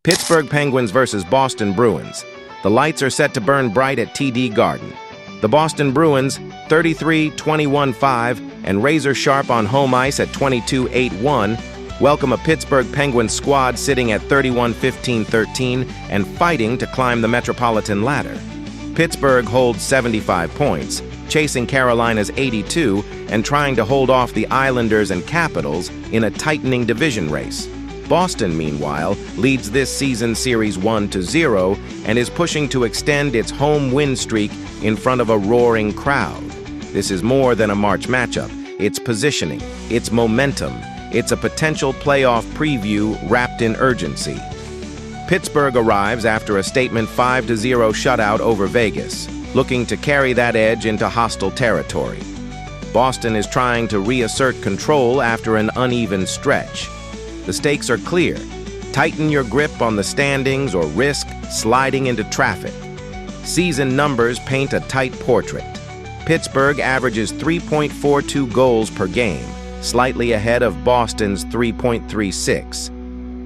Pittsburgh Penguins versus Boston Bruins. The lights are set to burn bright at TD Garden. The Boston Bruins, 33-21-5 and razor sharp on home ice at 22-8-1, welcome a Pittsburgh Penguins squad sitting at 31-15-13 and fighting to climb the Metropolitan ladder. Pittsburgh holds 75 points, chasing Carolina's 82 and trying to hold off the Islanders and Capitals in a tightening division race. Boston, meanwhile, leads this season's series 1-0 and is pushing to extend its home win streak in front of a roaring crowd. This is more than a March matchup. It's positioning, it's momentum, it's a potential playoff preview wrapped in urgency. Pittsburgh arrives after a statement 5-0 shutout over Vegas, looking to carry that edge into hostile territory. Boston is trying to reassert control after an uneven stretch. The stakes are clear. Tighten your grip on the standings or risk sliding into traffic. Season numbers paint a tight portrait. Pittsburgh averages 3.42 goals per game, slightly ahead of Boston's 3.36.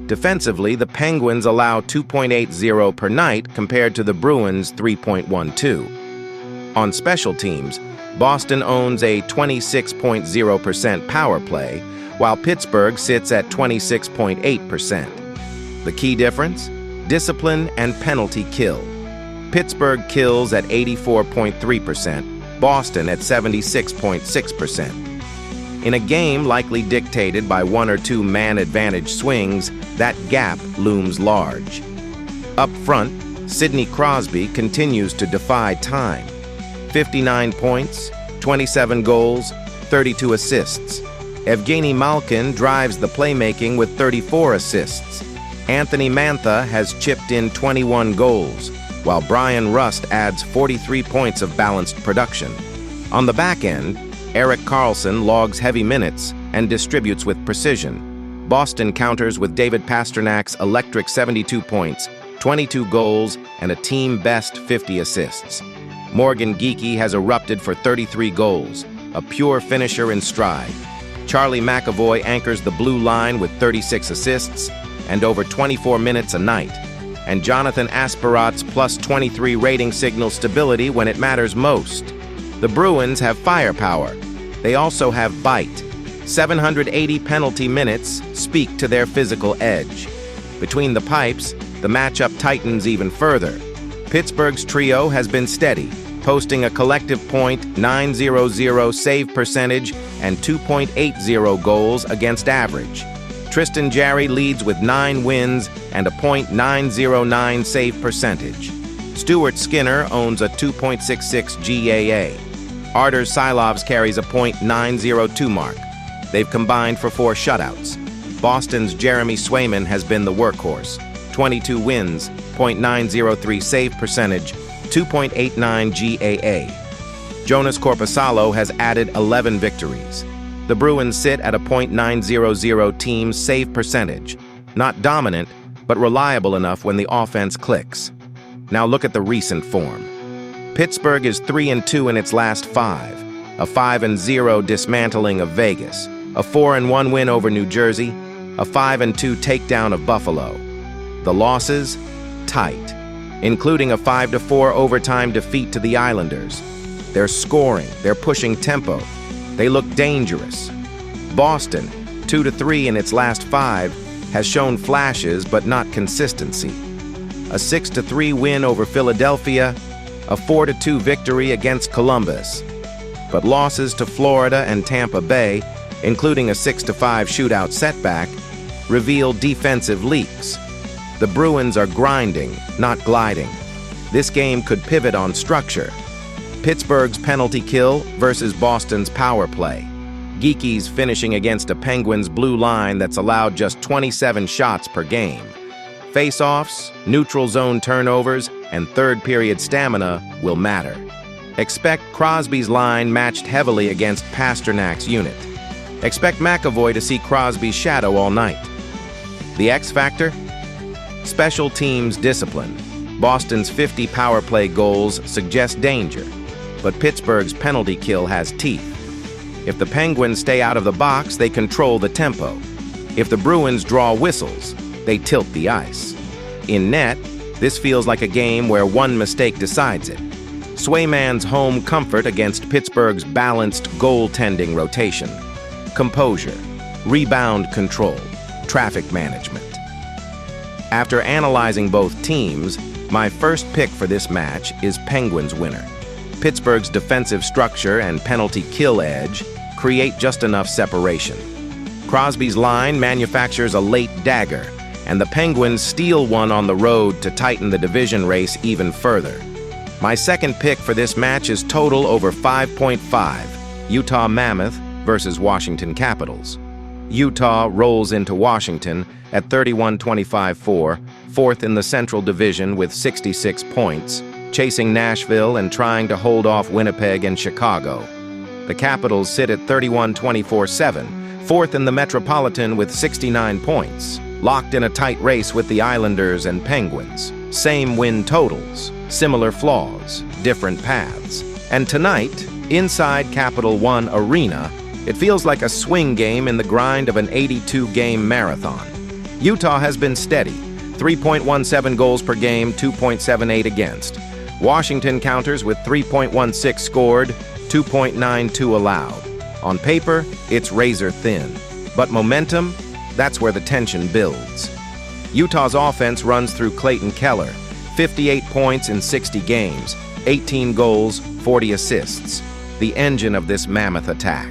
Defensively, the Penguins allow 2.80 per night compared to the Bruins' 3.12. On special teams, Boston owns a 26.0% power play, while Pittsburgh sits at 26.8%. The key difference? Discipline and penalty kill. Pittsburgh kills at 84.3%, Boston at 76.6%. In a game likely dictated by one or two man advantage swings, that gap looms large. Up front, Sidney Crosby continues to defy time. 59 points, 27 goals, 32 assists. Evgeny Malkin drives the playmaking with 34 assists. Anthony Mantha has chipped in 21 goals, while Brian Rust adds 43 points of balanced production. On the back end, Erik Karlsson logs heavy minutes and distributes with precision. Boston counters with David Pasternak's electric 72 points, 22 goals, and a team-best 50 assists. Morgan Geekie has erupted for 33 goals, a pure finisher in stride. Charlie McAvoy anchors the blue line with 36 assists and over 24 minutes a night. And Jonathan Asperat's plus 23 rating signals stability when it matters most. The Bruins have firepower. They also have bite. 780 penalty minutes speak to their physical edge. Between the pipes, the matchup tightens even further. Pittsburgh's trio has been steady, posting a collective .900 save percentage and 2.80 goals against average. Tristan Jarry leads with 9 wins and a .909 save percentage. Stuart Skinner owns a 2.66 GAA. Artur Silovs carries a .902 mark. They've combined for 4 shutouts. Boston's Jeremy Swayman has been the workhorse. 22 wins, .903 save percentage, 2.89 GAA. Jonas Korpisalo has added 11 victories. The Bruins sit at a .900 team save percentage. Not dominant, but reliable enough when the offense clicks. Now look at the recent form. Pittsburgh is 3-2 in its last 5, a 5-0 dismantling of Vegas, a 4-1 win over New Jersey, a 5-2 takedown of Buffalo. The losses? Tight, including a 5-4 overtime defeat to the Islanders. They're scoring, they're pushing tempo. They look dangerous. Boston, 2-3 in its last 5, has shown flashes but not consistency. A 6-3 win over Philadelphia, a 4-2 victory against Columbus. But losses to Florida and Tampa Bay, including a 6-5 shootout setback, reveal defensive leaks. The Bruins are grinding, not gliding. This game could pivot on structure. Pittsburgh's penalty kill versus Boston's power play. Geekie's finishing against a Penguins blue line that's allowed just 27 shots per game. Face-offs, neutral zone turnovers, and third-period stamina will matter. Expect Crosby's line matched heavily against Pasternak's unit. Expect McAvoy to see Crosby's shadow all night. The X factor? Special teams discipline. Boston's 50 power play goals suggest danger, but Pittsburgh's penalty kill has teeth. If the Penguins stay out of the box, they control the tempo. If the Bruins draw whistles, they tilt the ice. In net, this feels like a game where one mistake decides it. Swayman's home comfort against Pittsburgh's balanced goaltending rotation. Composure, rebound control, traffic management. After analyzing both teams, my first pick for this match is Penguins winner. Pittsburgh's defensive structure and penalty kill edge create just enough separation. Crosby's line manufactures a late dagger, and the Penguins steal one on the road to tighten the division race even further. My second pick for this match is total over 5.5, Utah Mammoth versus Washington Capitals. Utah rolls into Washington at 31-25-4, fourth in the Central Division with 66 points, chasing Nashville and trying to hold off Winnipeg and Chicago. The Capitals sit at 31-24-7, fourth in the Metropolitan with 69 points, locked in a tight race with the Islanders and Penguins. Same win totals, similar flaws, different paths. And tonight, inside Capital One Arena, it feels like a swing game in the grind of an 82-game marathon. Utah has been steady, 3.17 goals per game, 2.78 against. Washington counters with 3.16 scored, 2.92 allowed. On paper, it's razor thin. But momentum, that's where the tension builds. Utah's offense runs through Clayton Keller, 58 points in 60 games, 18 goals, 40 assists. The engine of this mammoth attack.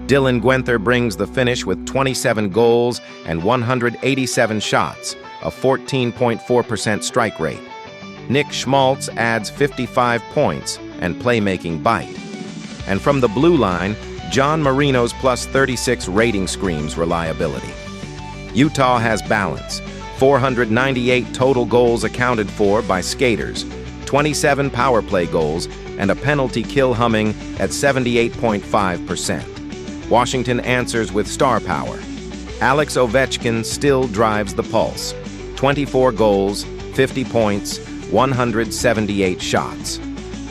Dylan Guenther brings the finish with 27 goals and 187 shots, a 14.4% strike rate. Nick Schmaltz adds 55 points and playmaking bite. And from the blue line, John Marino's plus 36 rating screams reliability. Utah has balance, 498 total goals accounted for by skaters, 27 power play goals, and a penalty kill humming at 78.5%. Washington answers with star power. Alex Ovechkin still drives the pulse. 24 goals, 50 points, 178 shots.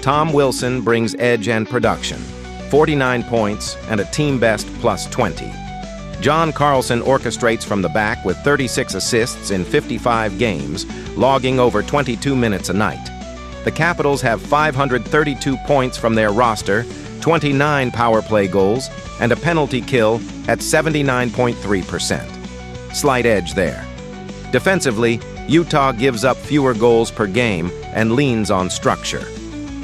Tom Wilson brings edge and production. 49 points and a team-best plus 20. John Carlson orchestrates from the back with 36 assists in 55 games, logging over 22 minutes a night. The Capitals have 532 points from their roster, 29 power play goals, and a penalty kill at 79.3%. Slight edge there. Defensively, Utah gives up fewer goals per game and leans on structure.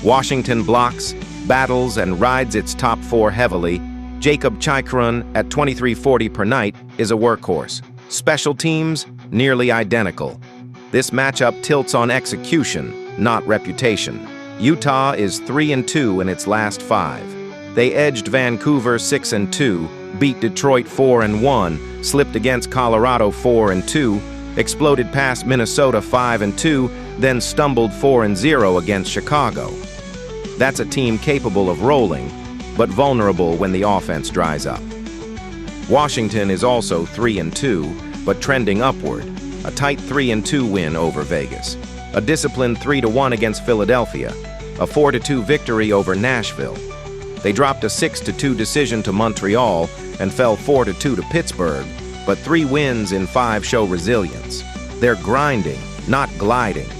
Washington blocks, battles, and rides its top four heavily. Jacob Chychrun at 23.40 per night is a workhorse. Special teams, nearly identical. This matchup tilts on execution, not reputation. Utah is 3-2 in its last 5. They edged Vancouver 6-2, beat Detroit 4-1, slipped against Colorado 4-2, exploded past Minnesota 5-2, then stumbled 4-0 against Chicago. That's a team capable of rolling, but vulnerable when the offense dries up. Washington is also 3-2, but trending upward, a tight 3-2 win over Vegas, a disciplined 3-1 against Philadelphia, a 4-2 victory over Nashville. They dropped a 6-2 decision to Montreal and fell 4-2 to Pittsburgh, but 3 wins in 5 show resilience. They're grinding, not gliding,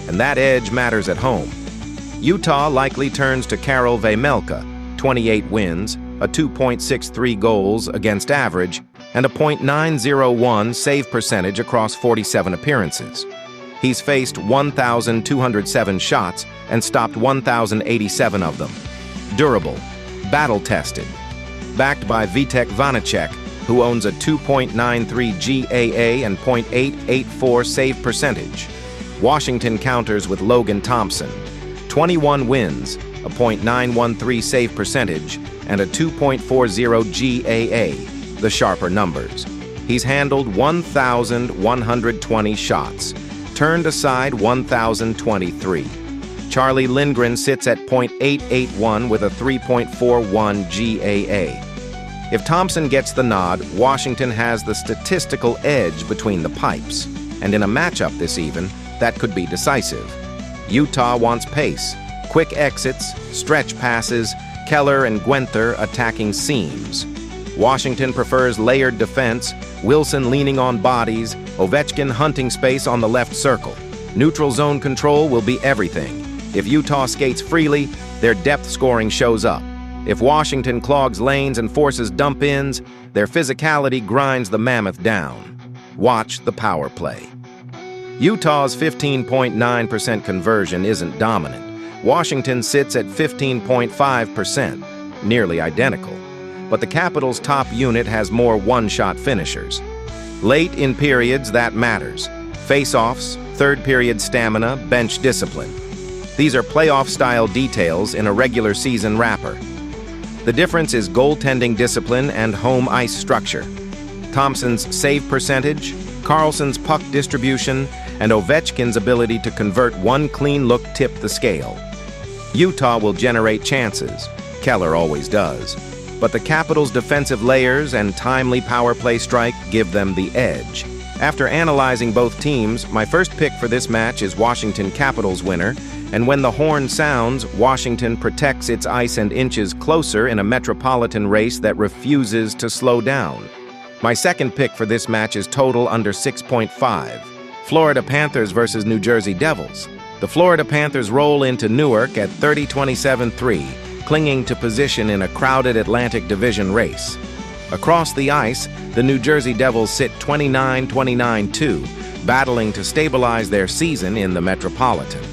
and that edge matters at home. Utah likely turns to Karel Vejmelka, 28 wins, a 2.63 goals against average, and a .901 save percentage across 47 appearances. He's faced 1,207 shots and stopped 1,087 of them. Durable, battle-tested, backed by Vitek Vanacek, who owns a 2.93 GAA and .884 save percentage. Washington counters with Logan Thompson, 21 wins, a .913 save percentage, and a 2.40 GAA, the sharper numbers. He's handled 1,120 shots, turned aside 1,023. Charlie Lindgren sits at .881 with a 3.41 GAA. If Thompson gets the nod, Washington has the statistical edge between the pipes. And in a matchup this even, that could be decisive. Utah wants pace, quick exits, stretch passes, Keller and Guenther attacking seams. Washington prefers layered defense, Wilson leaning on bodies, Ovechkin hunting space on the left circle. Neutral zone control will be everything. If Utah skates freely, their depth scoring shows up. If Washington clogs lanes and forces dump-ins, their physicality grinds the mammoth down. Watch the power play. Utah's 15.9% conversion isn't dominant. Washington sits at 15.5%, nearly identical. But the Capitals' top unit has more one-shot finishers. Late in periods, that matters. Face-offs, third-period stamina, bench discipline. These are playoff-style details in a regular season wrapper. The difference is goaltending discipline and home ice structure. Thompson's save percentage, Carlson's puck distribution, and Ovechkin's ability to convert one clean look tip the scale. Utah will generate chances. Keller always does. But the Capitals' defensive layers and timely power play strike give them the edge. After analyzing both teams, my first pick for this match is Washington Capitals winner, and when the horn sounds, Washington protects its ice and inches closer in a metropolitan race that refuses to slow down. My second pick for this match is total under 6.5. Florida Panthers versus New Jersey Devils. The Florida Panthers roll into Newark at 30-27-3, clinging to position in a crowded Atlantic Division race. Across the ice, the New Jersey Devils sit 29-29-2, battling to stabilize their season in the Metropolitan.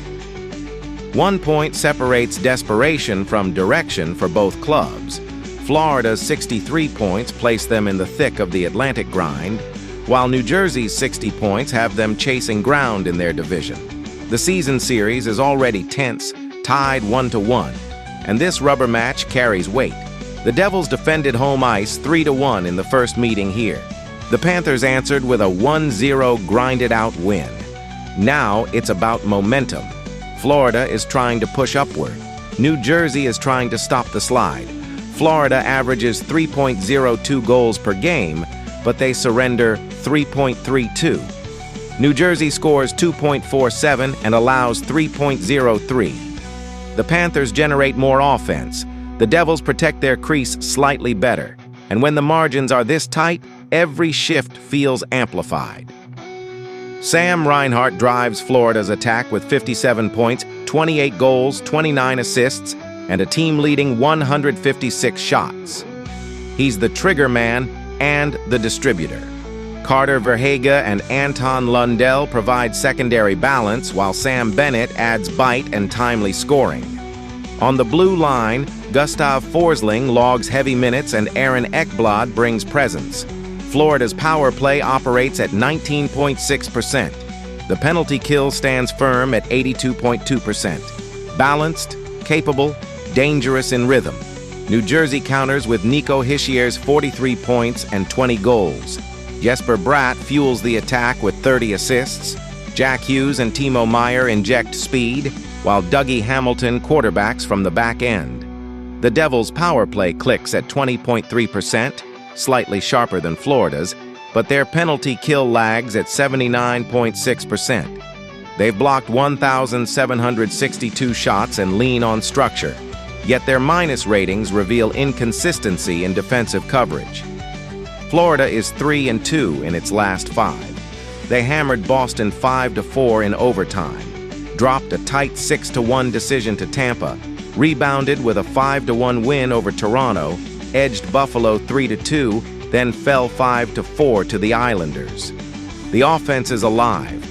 1 point separates desperation from direction for both clubs. Florida's 63 points place them in the thick of the Atlantic grind, while New Jersey's 60 points have them chasing ground in their division. The season series is already tense, tied 1-1, and this rubber match carries weight. The Devils defended home ice 3-1 in the first meeting here. The Panthers answered with a 1-0 grinded-out win. Now it's about momentum. Florida is trying to push upward. New Jersey is trying to stop the slide. Florida averages 3.02 goals per game, but they surrender 3.32. New Jersey scores 2.47 and allows 3.03. The Panthers generate more offense. The Devils protect their crease slightly better. And when the margins are this tight, every shift feels amplified. Sam Reinhart drives Florida's attack with 57 points, 28 goals, 29 assists, and a team-leading 156 shots. He's the trigger man and the distributor. Carter Verhaeghe and Anton Lundell provide secondary balance, while Sam Bennett adds bite and timely scoring. On the blue line, Gustav Forsling logs heavy minutes and Aaron Ekblad brings presence. Florida's power play operates at 19.6%. The penalty kill stands firm at 82.2%. Balanced, capable, dangerous in rhythm. New Jersey counters with Nico Hischier's 43 points and 20 goals. Jesper Bratt fuels the attack with 30 assists. Jack Hughes and Timo Meier inject speed, while Dougie Hamilton quarterbacks from the back end. The Devils' power play clicks at 20.3%, slightly sharper than Florida's, but their penalty kill lags at 79.6%. They've blocked 1,762 shots and lean on structure, yet their minus ratings reveal inconsistency in defensive coverage. Florida is 3-2 in its last 5. They hammered Boston 5-4 in overtime, dropped a tight 6-1 decision to Tampa, rebounded with a 5-1 win over Toronto, edged Buffalo 3-2, then fell 5-4 to the Islanders. The offense is alive,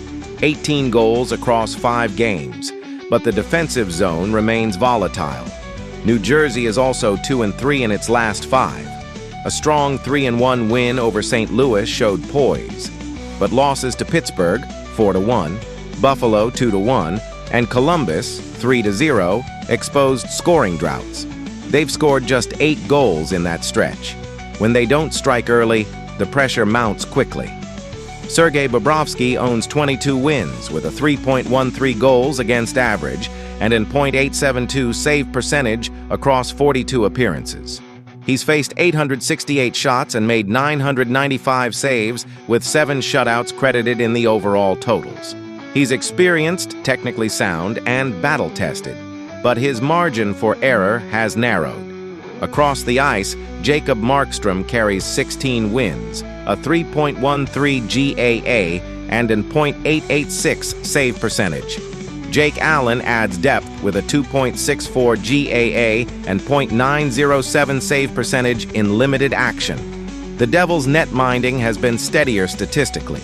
18 goals across 5 games, but the defensive zone remains volatile. New Jersey is also 2-3 in its last 5. A strong 3-1 win over St. Louis showed poise, but losses to Pittsburgh 4-1, Buffalo 2-1, and Columbus 3-0 exposed scoring droughts. They've scored just 8 goals in that stretch. When they don't strike early, the pressure mounts quickly. Sergei Bobrovsky owns 22 wins with a 3.13 goals against average and an .872 save percentage across 42 appearances. He's faced 868 shots and made 995 saves, with 7 shutouts credited in the overall totals. He's experienced, technically sound, and battle-tested, but his margin for error has narrowed. Across the ice, Jacob Markstrom carries 16 wins, a 3.13 GAA, and an .886 save percentage. Jake Allen adds depth with a 2.64 GAA and .907 save percentage in limited action. The Devils' net-minding has been steadier statistically.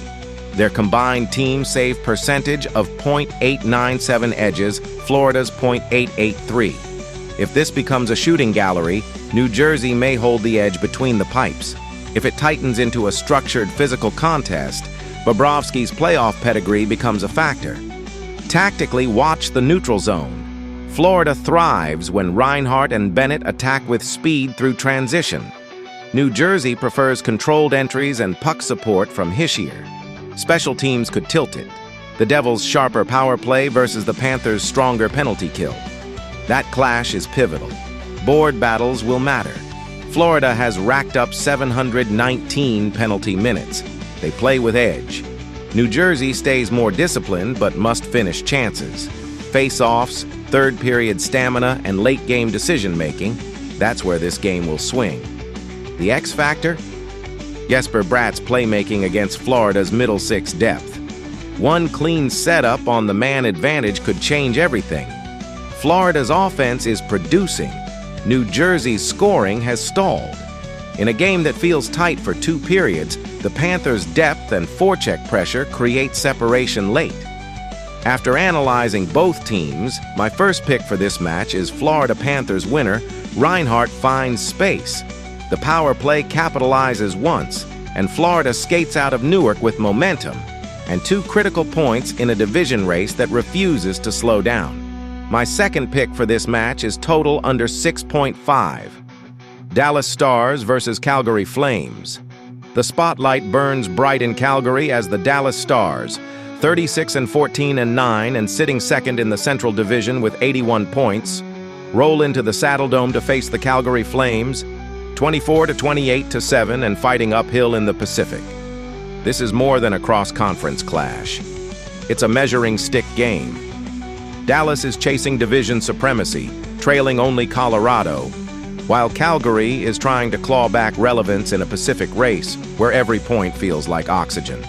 Their combined team save percentage of .897 edges Florida's .883. If this becomes a shooting gallery, New Jersey may hold the edge between the pipes. If it tightens into a structured physical contest, Bobrovsky's playoff pedigree becomes a factor. Tactically, watch the neutral zone. Florida thrives when Reinhart and Bennett attack with speed through transition. New Jersey prefers controlled entries and puck support from Hischier. Special teams could tilt it. The Devils' sharper power play versus the Panthers' stronger penalty kill. That clash is pivotal. Board battles will matter. Florida has racked up 719 penalty minutes. They play with edge. New Jersey stays more disciplined but must finish chances. Face-offs, third-period stamina, and late-game decision-making, that's where this game will swing. The X factor? Jesper Bratt's playmaking against Florida's middle six depth. One clean setup on the man advantage could change everything. Florida's offense is producing. New Jersey's scoring has stalled. In a game that feels tight for 2 periods, the Panthers' depth and forecheck pressure create separation late. After analyzing both teams, my first pick for this match is Florida Panthers winner. Reinhart finds space. The power play capitalizes once, and Florida skates out of Newark with momentum, and 2 critical points in a division race that refuses to slow down. My second pick for this match is total under 6.5. Dallas Stars versus Calgary Flames. The spotlight burns bright in Calgary as the Dallas Stars, 36-14-9 and sitting second in the Central Division with 81 points, roll into the Saddledome to face the Calgary Flames, 24-28-7 and fighting uphill in the Pacific. This is more than a cross-conference clash. It's a measuring stick game. Dallas is chasing division supremacy, trailing only Colorado, while Calgary is trying to claw back relevance in a Pacific race where every point feels like oxygen.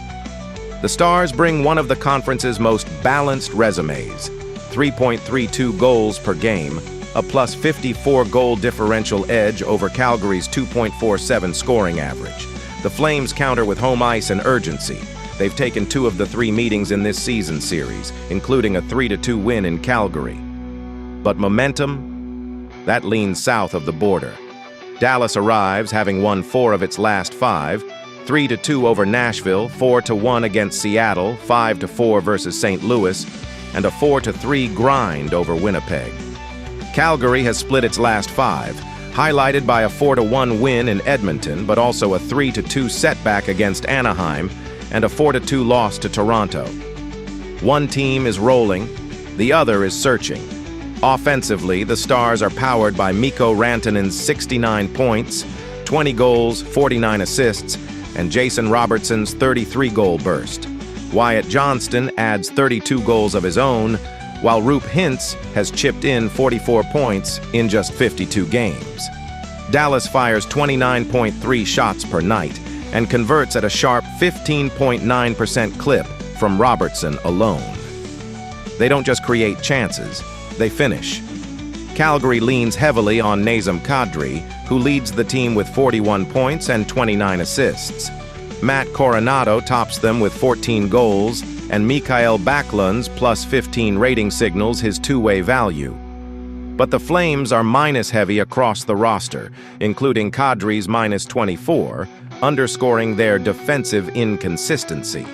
The Stars bring one of the conference's most balanced resumes, 3.32 goals per game, a plus 54 goal differential edge over Calgary's 2.47 scoring average. The Flames counter with home ice and urgency. They've taken 2 of the 3 meetings in this season series, including a 3-2 win in Calgary. But momentum? That leans south of the border. Dallas arrives having won 4 of its last 5, 3-2 over Nashville, 4-1 against Seattle, 5-4 versus St. Louis, and a 4-3 grind over Winnipeg. Calgary has split its last 5, highlighted by a 4-1 win in Edmonton, but also a 3-2 setback against Anaheim and a 4-2 loss to Toronto. One team is rolling, the other is searching. Offensively, the Stars are powered by Mikko Rantanen's 69 points, 20 goals, 49 assists, and Jason Robertson's 33-goal burst. Wyatt Johnston adds 32 goals of his own, while Roope Hintz has chipped in 44 points in just 52 games. Dallas fires 29.3 shots per night and converts at a sharp 15.9% clip from Robertson alone. They don't just create chances, they finish. Calgary leans heavily on Nazem Kadri, who leads the team with 41 points and 29 assists. Matt Coronado tops them with 14 goals, and Mikael Backlund's plus 15 rating signals his two-way value. But the Flames are minus-heavy across the roster, including Kadri's minus 24, underscoring their defensive inconsistency.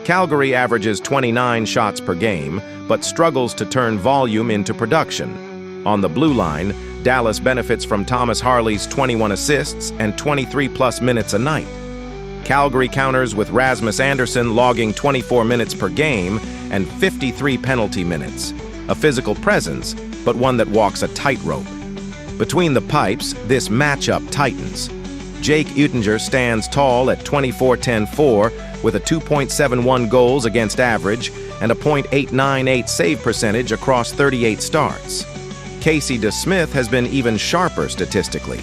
Calgary averages 29 shots per game, but struggles to turn volume into production. On the blue line, Dallas benefits from Thomas Harley's 21 assists and 23-plus minutes a night. Calgary counters with Rasmus Andersson logging 24 minutes per game and 53 penalty minutes. A physical presence, but one that walks a tightrope. Between the pipes, this matchup tightens. Jake Oettinger stands tall at 24-10-4 with a 2.71 goals against average and a .898 save percentage across 38 starts. Casey DeSmith has been even sharper statistically.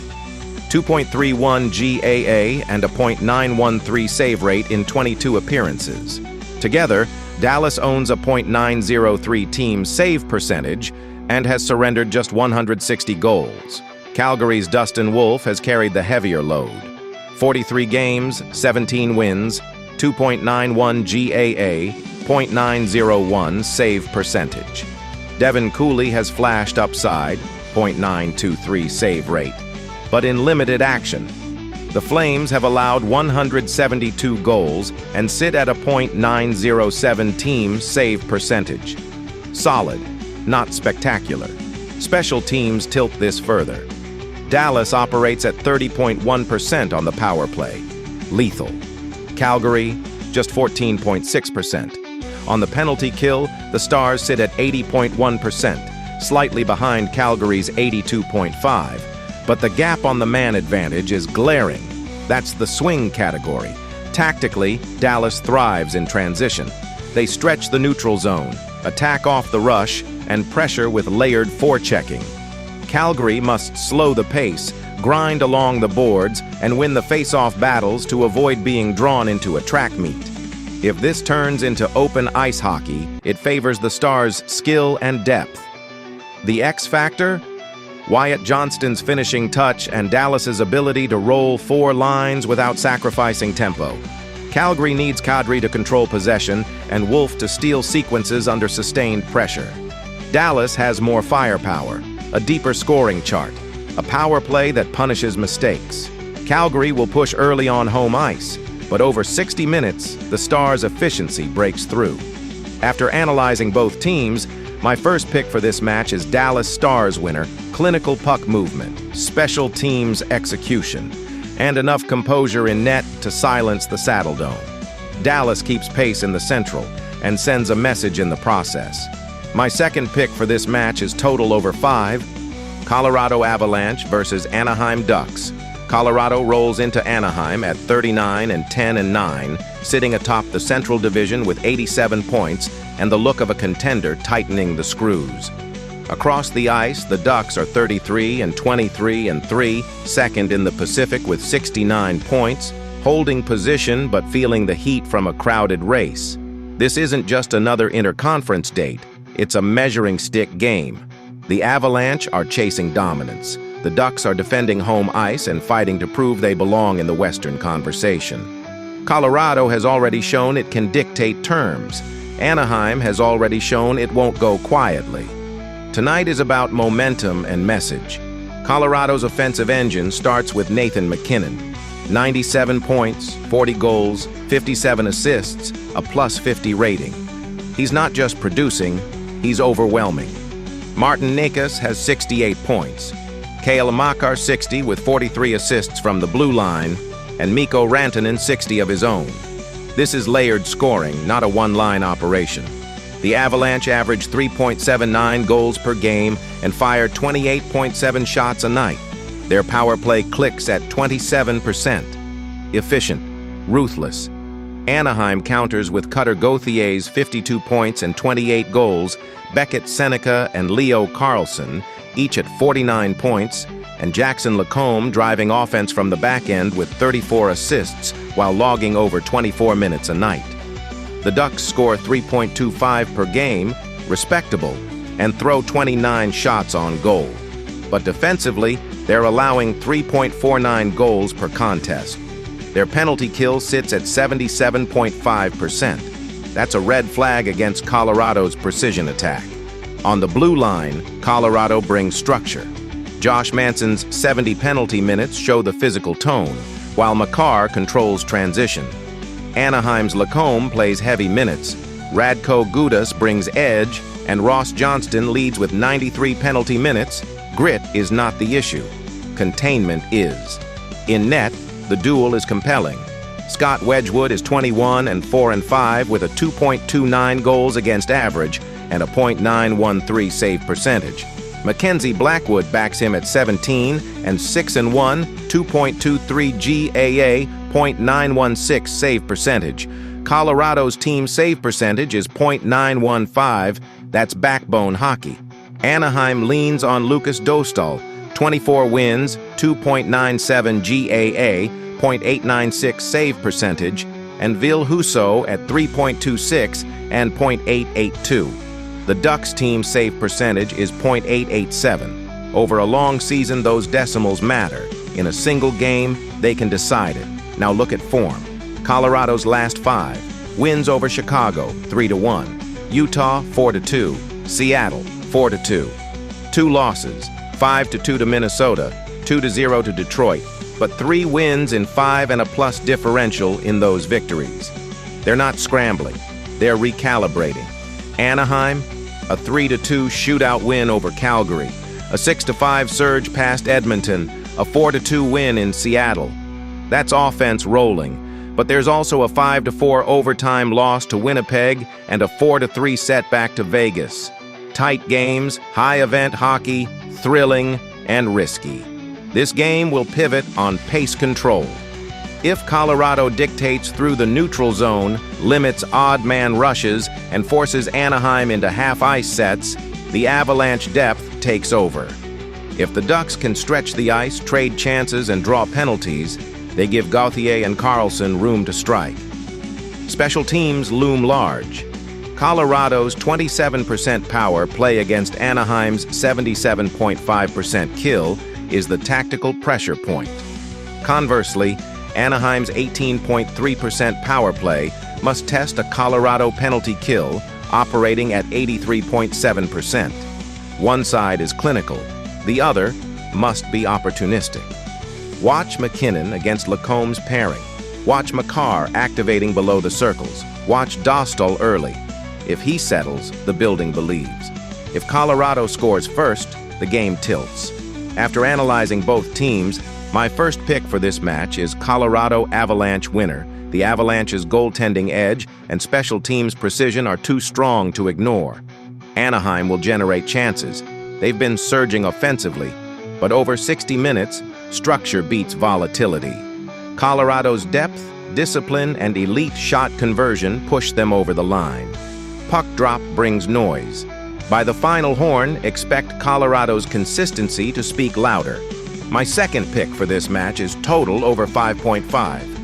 2.31 GAA and a .913 save rate in 22 appearances. Together, Dallas owns a .903 team save percentage and has surrendered just 160 goals. Calgary's Dustin Wolf has carried the heavier load. 43 games, 17 wins, 2.91 GAA, .901 save percentage. Devin Cooley has flashed upside, .923 save rate, but in limited action. The Flames have allowed 172 goals and sit at a .907 team save percentage. Solid, not spectacular. Special teams tilt this further. Dallas operates at 30.1% on the power play. Lethal. Calgary, just 14.6%. On the penalty kill, the Stars sit at 80.1%, slightly behind Calgary's 82.5%. But the gap on the man advantage is glaring. That's the swing category. Tactically, Dallas thrives in transition. They stretch the neutral zone, attack off the rush, and pressure with layered forechecking. Calgary must slow the pace, grind along the boards, and win the face-off battles to avoid being drawn into a track meet. If this turns into open ice hockey, it favors the Stars' skill and depth. The X factor? Wyatt Johnston's finishing touch and Dallas's ability to roll 4 lines without sacrificing tempo. Calgary needs Kadri to control possession and Wolf to steal sequences under sustained pressure. Dallas has more firepower, a deeper scoring chart, a power play that punishes mistakes. Calgary will push early on home ice, but over 60 minutes, the Stars' efficiency breaks through. After analyzing both teams, my first pick for this match is Dallas Stars winner, clinical puck movement, special teams execution, and enough composure in net to silence the Saddle Dome. Dallas keeps pace in the Central and sends a message in the process. My second pick for this match is total over 5, Colorado Avalanche versus Anaheim Ducks. Colorado rolls into Anaheim at 39-10-9, sitting atop the Central Division with 87 points and the look of a contender tightening the screws. Across the ice, the Ducks are 33-23-3, second in the Pacific with 69 points, holding position but feeling the heat from a crowded race. This isn't just another interconference date, it's a measuring stick game. The Avalanche are chasing dominance. The Ducks are defending home ice and fighting to prove they belong in the Western conversation. Colorado has already shown it can dictate terms. Anaheim has already shown it won't go quietly. Tonight is about momentum and message. Colorado's offensive engine starts with Nathan MacKinnon. 97 points, 40 goals, 57 assists, a +50 rating. He's not just producing, he's overwhelming. Martin Necas has 68 points. Kale Makar 60 with 43 assists from the blue line, and Mikko Rantanen 60 of his own. This is layered scoring, not a one-line operation. The Avalanche averaged 3.79 goals per game and fired 28.7 shots a night. Their power play clicks at 27%. Efficient, ruthless. Anaheim counters with Cutter Gauthier's 52 points and 28 goals, Beckett Seneca and Leo Carlson, each at 49 points, and Jackson Lacombe driving offense from the back end with 34 assists while logging over 24 minutes a night. The Ducks score 3.25 per game, respectable, and throw 29 shots on goal. But defensively, they're allowing 3.49 goals per contest. Their penalty kill sits at 77.5%. That's a red flag against Colorado's precision attack. On the blue line, Colorado brings structure. Josh Manson's 70 penalty minutes show the physical tone, while Makar controls transition. Anaheim's Lacombe plays heavy minutes, Radko Gudas brings edge, and Ross Johnston leads with 93 penalty minutes. Grit is not the issue. Containment is. In net, the duel is compelling. Scott Wedgwood is 21-4-5 with a 2.29 goals against average and a .913 save percentage. Mackenzie Blackwood backs him at 17-6-1, 2.23 GAA, .916 save percentage. Colorado's team save percentage is .915. That's backbone hockey. Anaheim leans on Lucas Dostal, 24 wins, 2.97 GAA, .896 save percentage, and Ville Husso at 3.26 and .882. The Ducks team's save percentage is .887. Over a long season, those decimals matter. In a single game, they can decide it. Now look at form. Colorado's last 5. Wins over Chicago, 3-1. Utah, 4-2. Seattle, 4-2. 2 losses, 5-2 to Minnesota, 2-0 to Detroit, but 3 wins in 5 and a plus differential in those victories. They're not scrambling, they're recalibrating. Anaheim, a 3-2 shootout win over Calgary, a 6-5 surge past Edmonton, a 4-2 win in Seattle. That's offense rolling, but there's also a 5-4 overtime loss to Winnipeg and a 4-3 setback to Vegas. Tight games, high-event hockey, thrilling and risky. This game will pivot on pace control. If Colorado dictates through the neutral zone, limits odd man rushes, and forces Anaheim into half-ice sets, the Avalanche depth takes over. If the Ducks can stretch the ice, trade chances, and draw penalties, they give Gauthier and Carlson room to strike. Special teams loom large. Colorado's 27% power play against Anaheim's 77.5% kill is the tactical pressure point. Conversely, Anaheim's 18.3% power play must test a Colorado penalty kill operating at 83.7%. One side is clinical, the other must be opportunistic. Watch McKinnon against Lacomb's pairing. Watch Makar activating below the circles. Watch Dostal early. If he settles, the building believes. If Colorado scores first, the game tilts. After analyzing both teams, my first pick for this match is Colorado Avalanche winner. The Avalanche's goaltending edge and special teams precision are too strong to ignore. Anaheim will generate chances. They've been surging offensively, but over 60 minutes, structure beats volatility. Colorado's depth, discipline, and elite shot conversion push them over the line. Puck drop brings noise. By the final horn, expect Colorado's consistency to speak louder. My second pick for this match is total over 5.5.